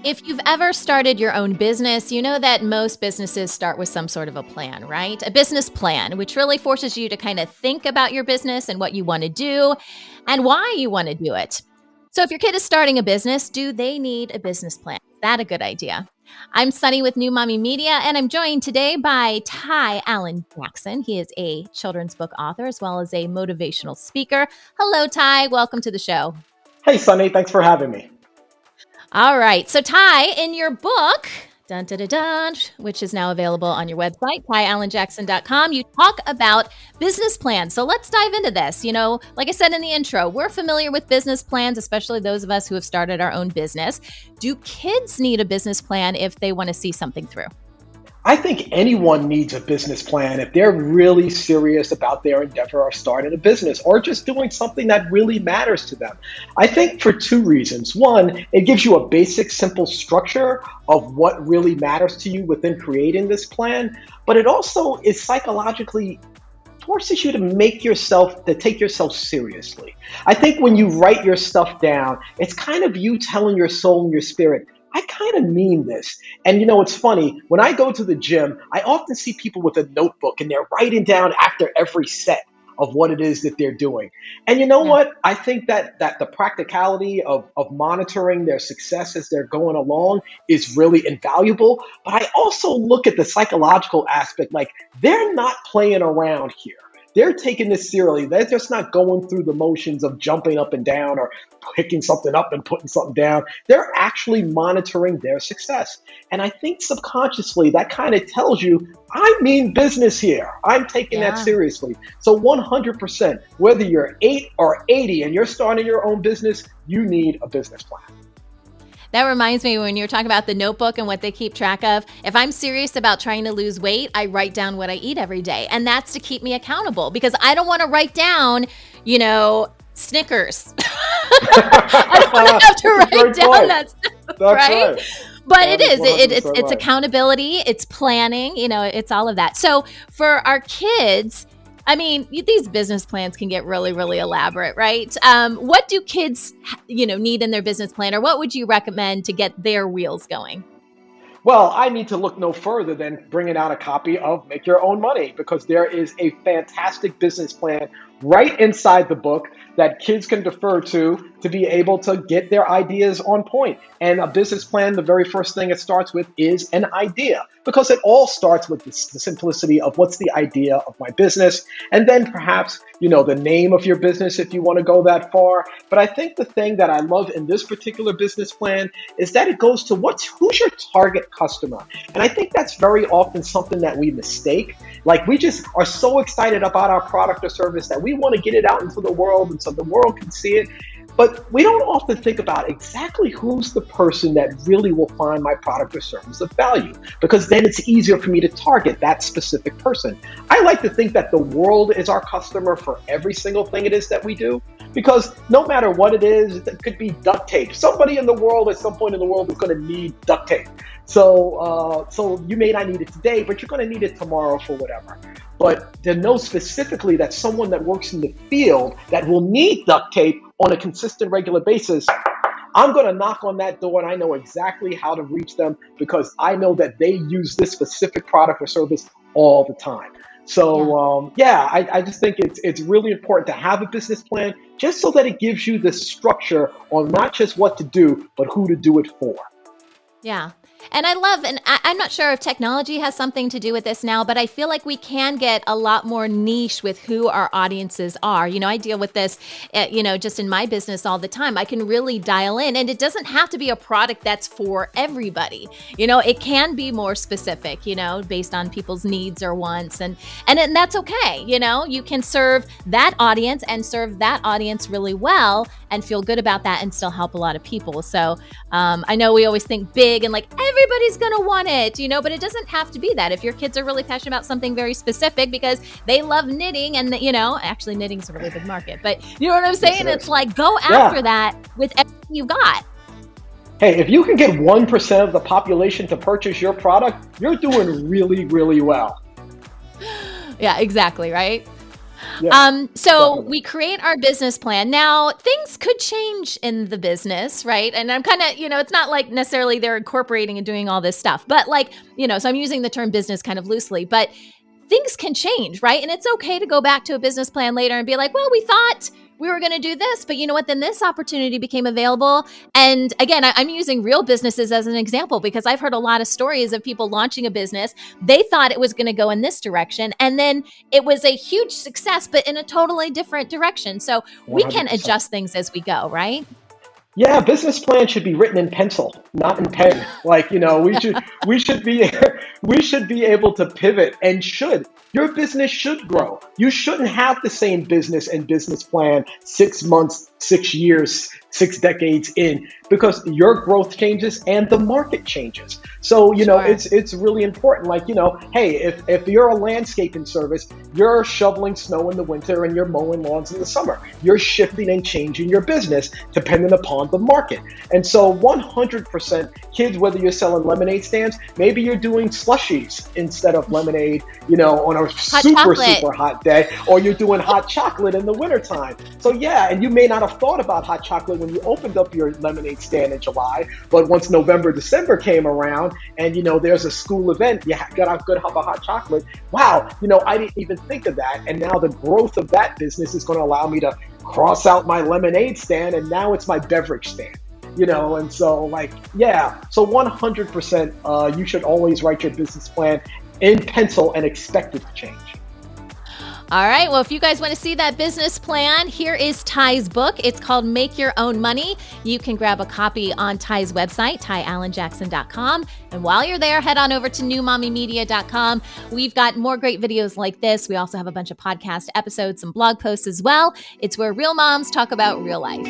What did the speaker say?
If you've ever started your own business, you know that most businesses start with some sort of a plan, right? A business plan, which really forces you to kind of think about your business and what you want to do and why you want to do it. So if your kid is starting a business, do they need a business plan? Is that a good idea? I'm Sunny with New Mommy Media, and I'm joined today by Allan Jackson. He is a children's book author as well as a motivational speaker. Hello, Ty. Welcome to the show. Hey, Sunny. Thanks for having me. All right. So, Ty, in your book, which is now available on your website, tyallanjackson.com, you talk about business plans. So let's dive into this. You know, like I said in the intro, we're familiar with business plans, especially those of us who have started our own business. Do kids need a business plan if they want to see something through? I think anyone needs a business plan if they're really serious about their endeavor or starting a business or just doing something that really matters to them. I think for two reasons. One, it gives you a basic, simple structure of what really matters to you within creating this plan, but it also is psychologically forces you to take yourself seriously. I think when you write your stuff down, it's kind of you telling your soul and your spirit, I kind of mean this. And you know, it's funny, when I go to the gym, I often see people with a notebook and they're writing down after every set of what it is that they're doing. And you know what? I think that the practicality of monitoring their success as they're going along is really invaluable. But I also look at the psychological aspect, like they're not playing around here. They're taking this seriously. They're just not going through the motions of jumping up and down or picking something up and putting something down. They're actually monitoring their success. And I think subconsciously that kind of tells you, I mean business here. I'm taking that seriously. So 100%, whether you're 8 or 80 and you're starting your own business, you need a business plan. That reminds me when you're talking about the notebook and what they keep track of. If I'm serious about trying to lose weight, I write down what I eat every day. And that's to keep me accountable because I don't want to write down, Snickers. I don't want to have to write down that stuff, That's right? But it's accountability, it's planning, it's all of that. So for our kids, I mean, these business plans can get really, really elaborate, right? What do kids, need in their business plan, or what would you recommend to get their wheels going? Well, I need to look no further than bringing out a copy of Make Your Own Money because there is a fantastic business plan right inside the book that kids can defer to be able to get their ideas on point. And a business plan, the very first thing it starts with is an idea because it all starts with the simplicity of what's the idea of my business. And then perhaps, the name of your business if you want to go that far. But I think the thing that I love in this particular business plan is that it goes to who's your target customer. And I think that's very often something that we mistake. Like we just are so excited about our product or service that we want to get it out into the world and so the world can see it. But we don't often think about exactly who's the person that really will find my product or service of value, because then it's easier for me to target that specific person. I like to think that the world is our customer for every single thing it is that we do, because no matter what it is, it could be duct tape. Somebody in the world at some point in the world is going to need duct tape. So you may not need it today, but you're going to need it tomorrow for whatever. But to know specifically that someone that works in the field that will need duct tape on a consistent, regular basis, I'm going to knock on that door and I know exactly how to reach them because I know that they use this specific product or service all the time. So, I just think it's really important to have a business plan just so that it gives you the structure on not just what to do, but who to do it for. Yeah. And I'm not sure if technology has something to do with this now, but I feel like we can get a lot more niche with who our audiences are. I deal with this, just in my business all the time. I can really dial in, and it doesn't have to be a product that's for everybody. It can be more specific, based on people's needs or wants, and that's okay. You can serve that audience and serve that audience really well and feel good about that and still help a lot of people. So I know we always think big and like everybody's going to want it, but it doesn't have to be that. If your kids are really passionate about something very specific because they love knitting and, actually knitting's a really big market, but you know what I'm saying? It's like, go after that with everything you've got. Hey, if you can get 1% of the population to purchase your product, you're doing really, really well. Yeah, exactly. Right. Yeah, So definitely. we create our business plan. Now, things could change in the business, right? And I'm kind of, it's not like necessarily they're incorporating and doing all this stuff, but like, so I'm using the term business kind of loosely, but things can change, right? And it's okay to go back to a business plan later and be like, well, we thought we were going to do this, but you know what? Then this opportunity became available. And again, I'm using real businesses as an example because I've heard a lot of stories of people launching a business. They thought it was going to go in this direction. And then it was a huge success, but in a totally different direction. So we can 100%. adjust things as we go, right? Yeah, business plan should be written in pencil, not in pen. Like, we should be we should be able to pivot, and should. Your business should Yeah. grow. You shouldn't have the same business and business plan 6 months, 6 years, 6 decades in, because your growth changes and the market changes. So, Sure. it's really important. Like, hey, if you're a landscaping service, you're shoveling snow in the winter and you're mowing lawns in the summer. You're shifting and changing your business depending upon the market. And so 100% kids, whether you're selling lemonade stands, maybe you're doing slushies instead of lemonade, on a Hot super, chocolate. super hot day, or you're doing hot chocolate in the wintertime. So yeah, and you may not have thought about hot chocolate when you opened up your lemonade stand in July, but once November, December came around and, there's a school event, you got a good cup of hot chocolate. Wow, I didn't even think of that. And now the growth of that business is going to allow me to cross out my lemonade stand, and now it's my beverage stand. And so, like, yeah, so 100%, you should always write your business plan in pencil and expect it to change. All right. Well, if you guys want to see that business plan, here is Ty's book. It's called Make Your Own Money. You can grab a copy on Ty's website, tyallanjackson.com. And while you're there, head on over to newmommymedia.com. We've got more great videos like this. We also have a bunch of podcast episodes and blog posts as well. It's where real moms talk about real life.